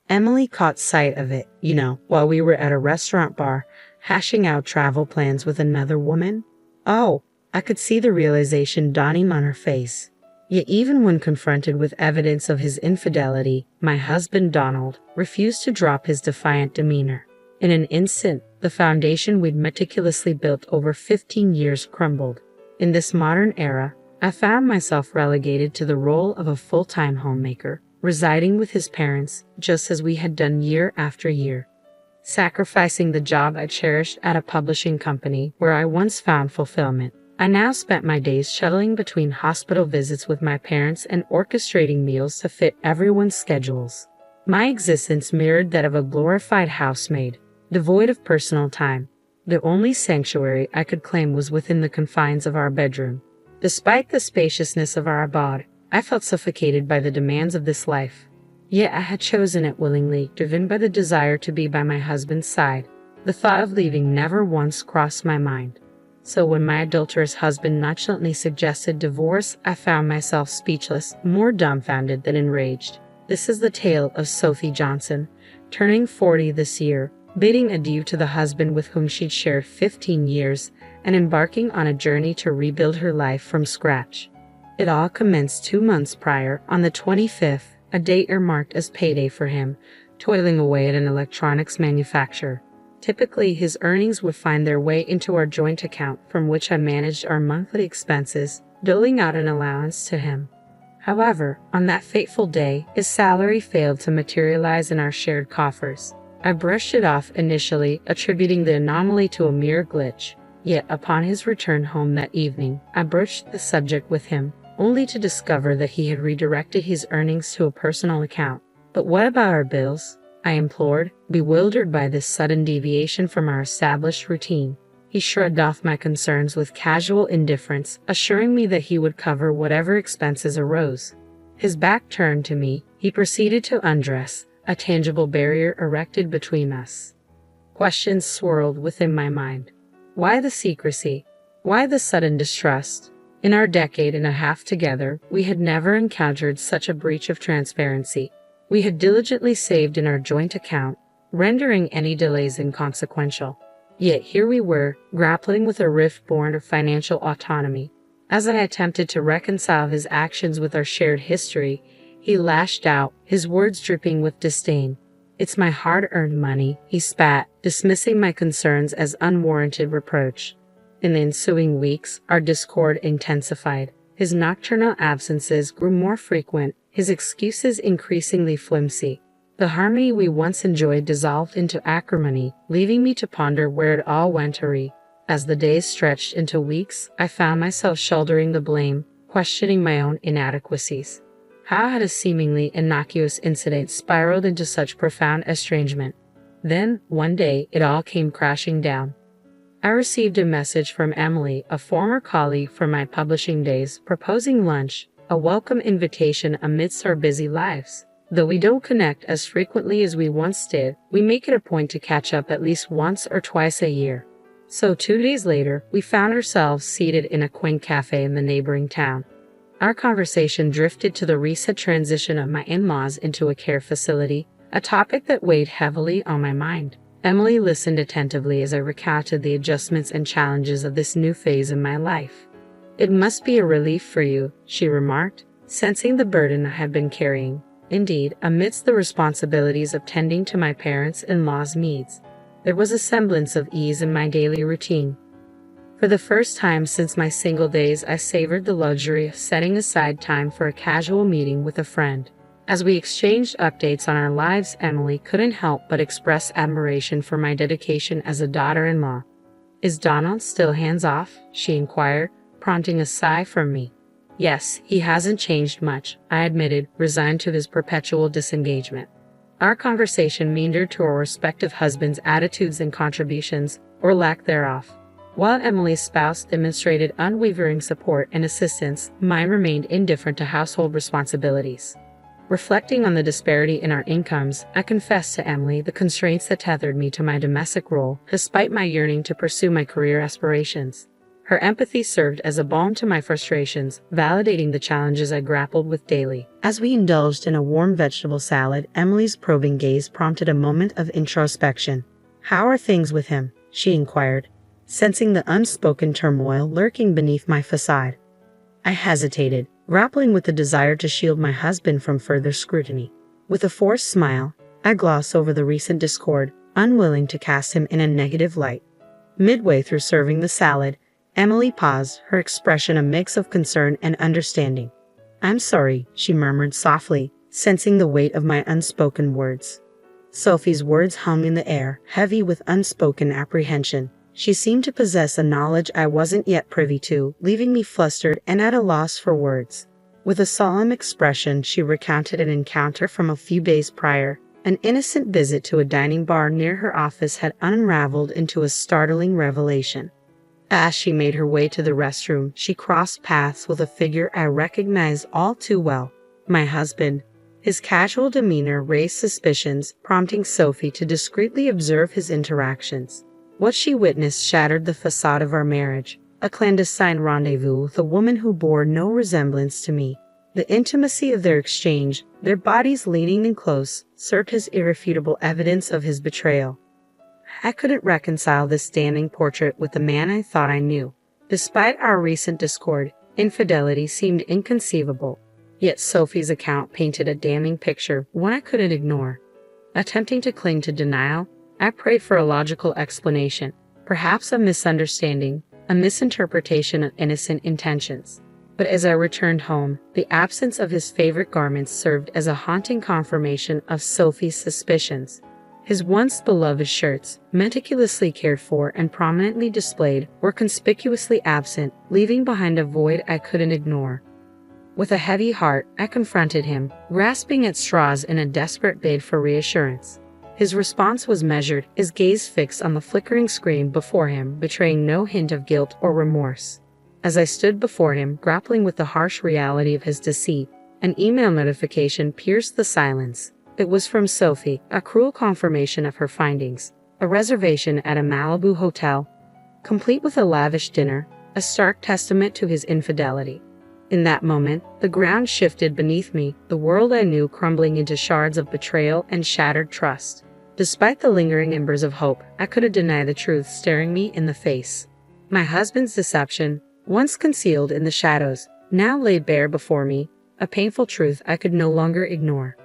Emily caught sight of it, while we were at a restaurant bar, hashing out travel plans with another woman. Oh, I could see the realization dawning on her face. Yet even when confronted with evidence of his infidelity, my husband Donald refused to drop his defiant demeanor. In an instant, the foundation we'd meticulously built over 15 years crumbled. In this modern era, I found myself relegated to the role of a full-time homemaker, residing with his parents just as we had done year after year. Sacrificing the job I cherished at a publishing company where I once found fulfillment, I now spent my days shuttling between hospital visits with my parents and orchestrating meals to fit everyone's schedules. My existence mirrored that of a glorified housemaid, devoid of personal time. The only sanctuary I could claim was within the confines of our bedroom. Despite the spaciousness of our abode, I felt suffocated by the demands of this life. Yet I had chosen it willingly, driven by the desire to be by my husband's side. The thought of leaving never once crossed my mind. So when my adulterous husband nonchalantly suggested divorce, I found myself speechless, more dumbfounded than enraged. This is the tale of Sophie Johnson, turning 40 this year, bidding adieu to the husband with whom she'd shared 15 years, and embarking on a journey to rebuild her life from scratch. It all commenced 2 months prior, on the 25th, a date earmarked as payday for him, toiling away at an electronics manufacturer. Typically, his earnings would find their way into our joint account from which I managed our monthly expenses, doling out an allowance to him. However, on that fateful day, his salary failed to materialize in our shared coffers. I brushed it off initially, attributing the anomaly to a mere glitch. Yet upon his return home that evening, I broached the subject with him, only to discover that he had redirected his earnings to a personal account. "But what about our bills?" I implored, bewildered by this sudden deviation from our established routine. He shrugged off my concerns with casual indifference, assuring me that he would cover whatever expenses arose. His back turned to me, he proceeded to undress, a tangible barrier erected between us. Questions swirled within my mind. Why the secrecy? Why the sudden distrust? In our decade and a half together, we had never encountered such a breach of transparency. We had diligently saved in our joint account, rendering any delays inconsequential. Yet here we were, grappling with a rift born of financial autonomy. As I attempted to reconcile his actions with our shared history, he lashed out, his words dripping with disdain. "It's my hard-earned money," he spat, dismissing my concerns as unwarranted reproach. In the ensuing weeks, our discord intensified. His nocturnal absences grew more frequent, his excuses increasingly flimsy. The harmony we once enjoyed dissolved into acrimony, leaving me to ponder where it all went awry. As the days stretched into weeks, I found myself shouldering the blame, questioning my own inadequacies. How had a seemingly innocuous incident spiraled into such profound estrangement? Then, one day, it all came crashing down. I received a message from Emily, a former colleague from my publishing days, proposing lunch, a welcome invitation amidst our busy lives. Though we don't connect as frequently as we once did, we make it a point to catch up at least once or twice a year. So 2 days later, we found ourselves seated in a quaint cafe in the neighboring town. Our conversation drifted to the recent transition of my in-laws into a care facility, a topic that weighed heavily on my mind. Emily listened attentively as I recounted the adjustments and challenges of this new phase in my life. "It must be a relief for you," she remarked, sensing the burden I had been carrying. Indeed, amidst the responsibilities of tending to my parents-in-law's needs, there was a semblance of ease in my daily routine. For the first time since my single days, I savored the luxury of setting aside time for a casual meeting with a friend. As we exchanged updates on our lives, Emily couldn't help but express admiration for my dedication as a daughter-in-law. "Is Donald still hands-off?" she inquired, prompting a sigh from me. "Yes, he hasn't changed much," I admitted, resigned to his perpetual disengagement. Our conversation meandered to our respective husbands' attitudes and contributions, or lack thereof. While Emily's spouse demonstrated unwavering support and assistance, mine remained indifferent to household responsibilities. Reflecting on the disparity in our incomes, I confessed to Emily the constraints that tethered me to my domestic role, despite my yearning to pursue my career aspirations. Her empathy served as a balm to my frustrations, validating the challenges I grappled with daily. As we indulged in a warm vegetable salad, Emily's probing gaze prompted a moment of introspection. "How are things with him?" she inquired, sensing the unspoken turmoil lurking beneath my facade. I hesitated, grappling with the desire to shield my husband from further scrutiny. With a forced smile, I glossed over the recent discord, unwilling to cast him in a negative light. Midway through serving the salad, Emily paused, her expression a mix of concern and understanding. "I'm sorry," she murmured softly, sensing the weight of my unspoken words. Sophie's words hung in the air, heavy with unspoken apprehension. She seemed to possess a knowledge I wasn't yet privy to, leaving me flustered and at a loss for words. With a solemn expression, she recounted an encounter from a few days prior. An innocent visit to a dining bar near her office had unraveled into a startling revelation. As she made her way to the restroom, she crossed paths with a figure I recognized all too well, my husband. His casual demeanor raised suspicions, prompting Sophie to discreetly observe his interactions. What she witnessed shattered the facade of our marriage, a clandestine rendezvous with a woman who bore no resemblance to me. The intimacy of their exchange, their bodies leaning in close, served as irrefutable evidence of his betrayal. I couldn't reconcile this standing portrait with the man I thought I knew. Despite our recent discord, infidelity seemed inconceivable. Yet Sophie's account painted a damning picture, one I couldn't ignore. Attempting to cling to denial, I prayed for a logical explanation, perhaps a misunderstanding, a misinterpretation of innocent intentions. But as I returned home, the absence of his favorite garments served as a haunting confirmation of Sophie's suspicions. His once beloved shirts, meticulously cared for and prominently displayed, were conspicuously absent, leaving behind a void I couldn't ignore. With a heavy heart, I confronted him, grasping at straws in a desperate bid for reassurance. His response was measured, his gaze fixed on the flickering screen before him, betraying no hint of guilt or remorse. As I stood before him, grappling with the harsh reality of his deceit, an email notification pierced the silence. It was from Sophie, a cruel confirmation of her findings. A reservation at a Malibu hotel, complete with a lavish dinner, a stark testament to his infidelity. In that moment, the ground shifted beneath me, the world I knew crumbling into shards of betrayal and shattered trust. Despite the lingering embers of hope, I couldn't deny the truth staring me in the face. My husband's deception, once concealed in the shadows, now lay bare before me, a painful truth I could no longer ignore.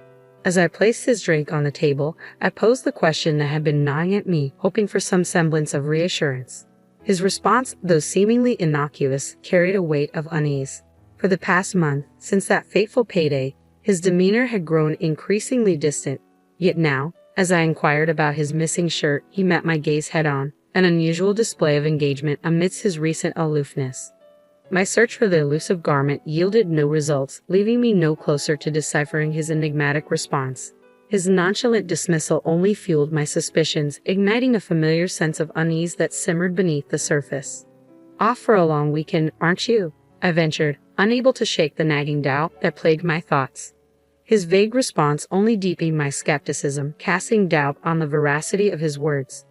As I placed his drink on the table, I posed the question that had been gnawing at me, hoping for some semblance of reassurance. His response, though seemingly innocuous, carried a weight of unease. For the past month, since that fateful payday, his demeanor had grown increasingly distant. Yet now, as I inquired about his missing shirt, he met my gaze head-on, an unusual display of engagement amidst his recent aloofness. My search for the elusive garment yielded no results, leaving me no closer to deciphering his enigmatic response. His nonchalant dismissal only fueled my suspicions, igniting a familiar sense of unease that simmered beneath the surface. "Off for a long weekend, aren't you?" I ventured, unable to shake the nagging doubt that plagued my thoughts. His vague response only deepened my skepticism, casting doubt on the veracity of his words.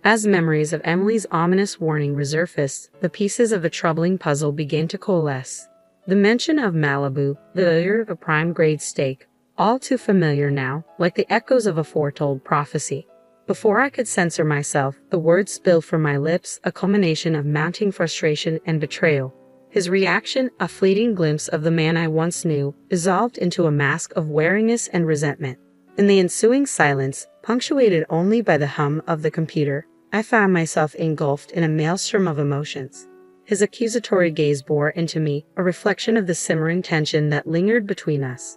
As memories of Emily's ominous warning resurfaced, the pieces of a troubling puzzle began to coalesce. The mention of Malibu, the allure of a prime-grade steak, all too familiar now, like the echoes of a foretold prophecy. Before I could censor myself, the words spilled from my lips, a culmination of mounting frustration and betrayal. His reaction, a fleeting glimpse of the man I once knew, dissolved into a mask of wariness and resentment. In the ensuing silence, punctuated only by the hum of the computer, I found myself engulfed in a maelstrom of emotions. His accusatory gaze bore into me, a reflection of the simmering tension that lingered between us.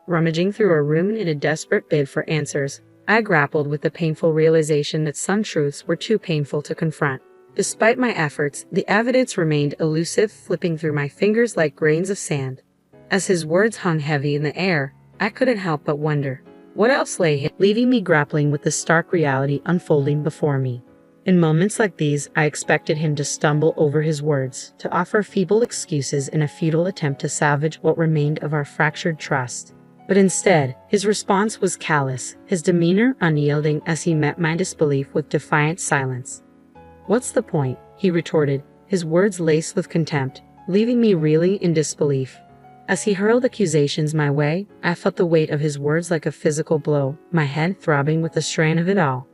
Rummaging through our room in a desperate bid for answers, I grappled with the painful realization that some truths were too painful to confront. Despite my efforts, the evidence remained elusive, flipping through my fingers like grains of sand. As his words hung heavy in the air, I couldn't help but wonder, what else lay hidden, leaving me grappling with the stark reality unfolding before me. In moments like these, I expected him to stumble over his words, to offer feeble excuses in a futile attempt to salvage what remained of our fractured trust. But instead, his response was callous, his demeanor unyielding as he met my disbelief with defiant silence. "What's the point?" he retorted, his words laced with contempt, leaving me reeling in disbelief. As he hurled accusations my way, I felt the weight of his words like a physical blow, my head throbbing with the strain of it all.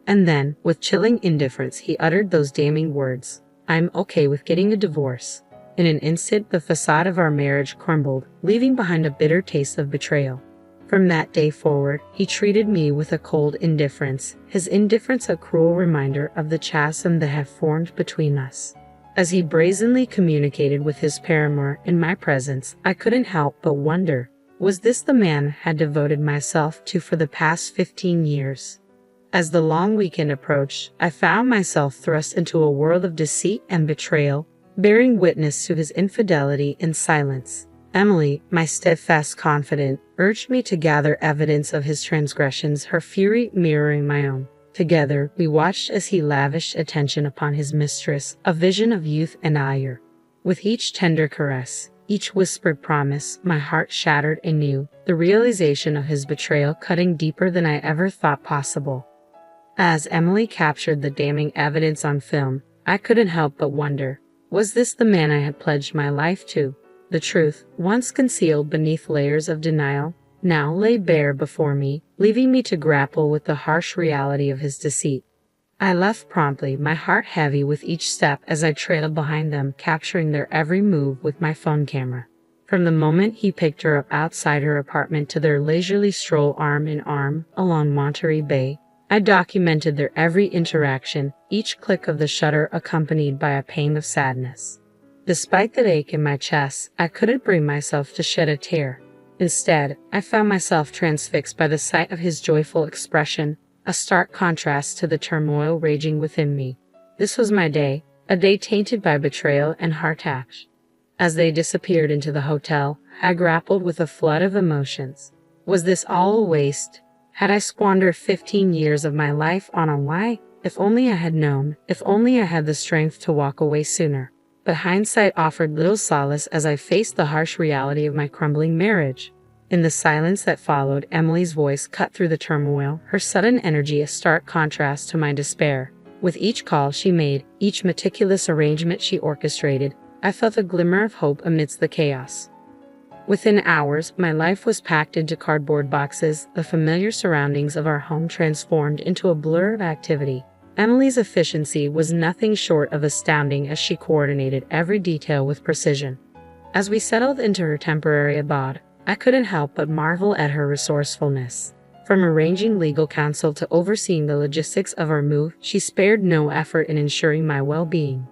And then, with chilling indifference, he uttered those damning words, "I'm okay with getting a divorce." In an instant, the facade of our marriage crumbled, leaving behind a bitter taste of betrayal. From that day forward, he treated me with a cold indifference, his indifference a cruel reminder of the chasm that had formed between us. As he brazenly communicated with his paramour in my presence, I couldn't help but wonder, was this the man I had devoted myself to for the past 15 years? As the long weekend approached, I found myself thrust into a world of deceit and betrayal, bearing witness to his infidelity in silence. Emily, my steadfast confidant, urged me to gather evidence of his transgressions, her fury mirroring my own. Together, we watched as he lavished attention upon his mistress, a vision of youth and ire. With each tender caress, each whispered promise, my heart shattered anew, the realization of his betrayal cutting deeper than I ever thought possible. As Emily captured the damning evidence on film, I couldn't help but wonder, was this the man I had pledged my life to? The truth, once concealed beneath layers of denial, now lay bare before me, leaving me to grapple with the harsh reality of his deceit. I left promptly, my heart heavy with each step as I trailed behind them, capturing their every move with my phone camera. From the moment he picked her up outside her apartment to their leisurely stroll arm in arm along Monterey Bay, I documented their every interaction, each click of the shutter accompanied by a pang of sadness. Despite the ache in my chest, I couldn't bring myself to shed a tear. Instead, I found myself transfixed by the sight of his joyful expression, a stark contrast to the turmoil raging within me. This was my day, a day tainted by betrayal and heartache. As they disappeared into the hotel, I grappled with a flood of emotions. Was this all a waste? Had I squandered 15 years of my life on a lie? If only I had known, if only I had the strength to walk away sooner. But hindsight offered little solace as I faced the harsh reality of my crumbling marriage. In the silence that followed, Emily's voice cut through the turmoil, her sudden energy a stark contrast to my despair. With each call she made, each meticulous arrangement she orchestrated, I felt a glimmer of hope amidst the chaos. Within hours, my life was packed into cardboard boxes, the familiar surroundings of our home transformed into a blur of activity. Emily's efficiency was nothing short of astounding as she coordinated every detail with precision. As we settled into her temporary abode, I couldn't help but marvel at her resourcefulness. From arranging legal counsel to overseeing the logistics of our move, she spared no effort in ensuring my well-being.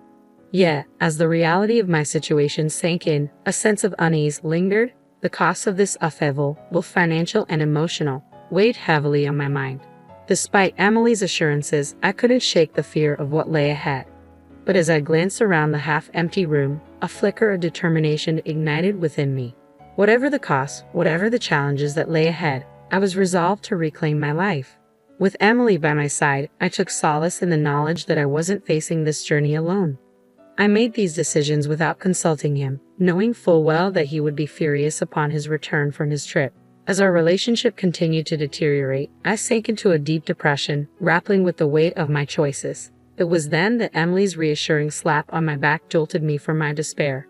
Yet, as the reality of my situation sank in, a sense of unease lingered. The cost of this upheaval, both financial and emotional, weighed heavily on my mind. Despite Emily's assurances, I couldn't shake the fear of what lay ahead. But as I glanced around the half-empty room, a flicker of determination ignited within me. Whatever the cost, whatever the challenges that lay ahead, I was resolved to reclaim my life. With Emily by my side, I took solace in the knowledge that I wasn't facing this journey alone. I made these decisions without consulting him, knowing full well that he would be furious upon his return from his trip. As our relationship continued to deteriorate, I sank into a deep depression, grappling with the weight of my choices. It was then that Emily's reassuring slap on my back jolted me from my despair.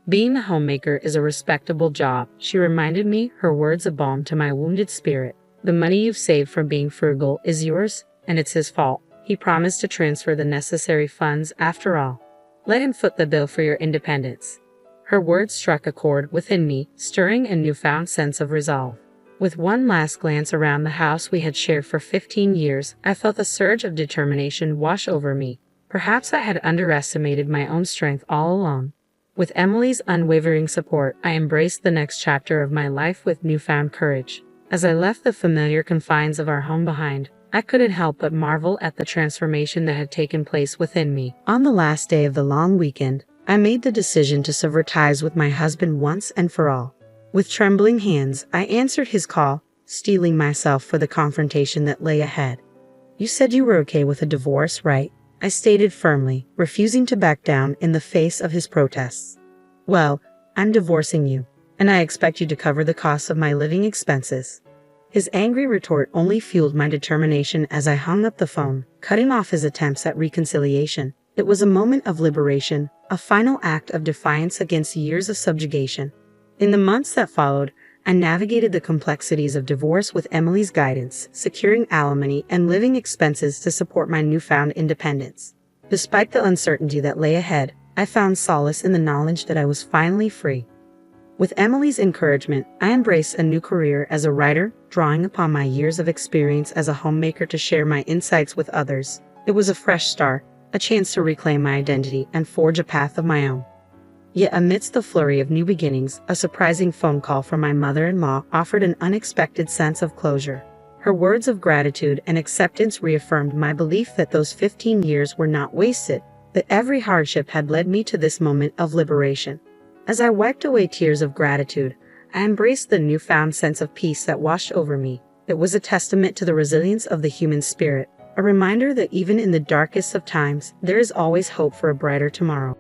Being a homemaker is a respectable job, she reminded me, her words a balm to my wounded spirit. The money you've saved from being frugal is yours, and it's his fault. He promised to transfer the necessary funds after all. Let him foot the bill for your independence. Her words struck a chord within me, stirring a newfound sense of resolve. With one last glance around the house we had shared for 15 years, I felt a surge of determination wash over me. Perhaps I had underestimated my own strength all along. With Emily's unwavering support, I embraced the next chapter of my life with newfound courage. As I left the familiar confines of our home behind, I couldn't help but marvel at the transformation that had taken place within me. On the last day of the long weekend, I made the decision to sever ties with my husband once and for all. With trembling hands, I answered his call, steeling myself for the confrontation that lay ahead. "You said you were okay with a divorce, right?" I stated firmly, refusing to back down in the face of his protests. "Well, I'm divorcing you, and I expect you to cover the costs of my living expenses." His angry retort only fueled my determination as I hung up the phone, cutting off his attempts at reconciliation. It was a moment of liberation, a final act of defiance against years of subjugation. In the months that followed, I navigated the complexities of divorce with Emily's guidance, securing alimony and living expenses to support my newfound independence. Despite the uncertainty that lay ahead, I found solace in the knowledge that I was finally free. With Emily's encouragement, I embraced a new career as a writer, drawing upon my years of experience as a homemaker to share my insights with others. It was a fresh start, a chance to reclaim my identity and forge a path of my own. Yet amidst the flurry of new beginnings, a surprising phone call from my mother-in-law offered an unexpected sense of closure. Her words of gratitude and acceptance reaffirmed my belief that those 15 years were not wasted, that every hardship had led me to this moment of liberation. As I wiped away tears of gratitude, I embraced the newfound sense of peace that washed over me. It was a testament to the resilience of the human spirit, a reminder that even in the darkest of times, there is always hope for a brighter tomorrow.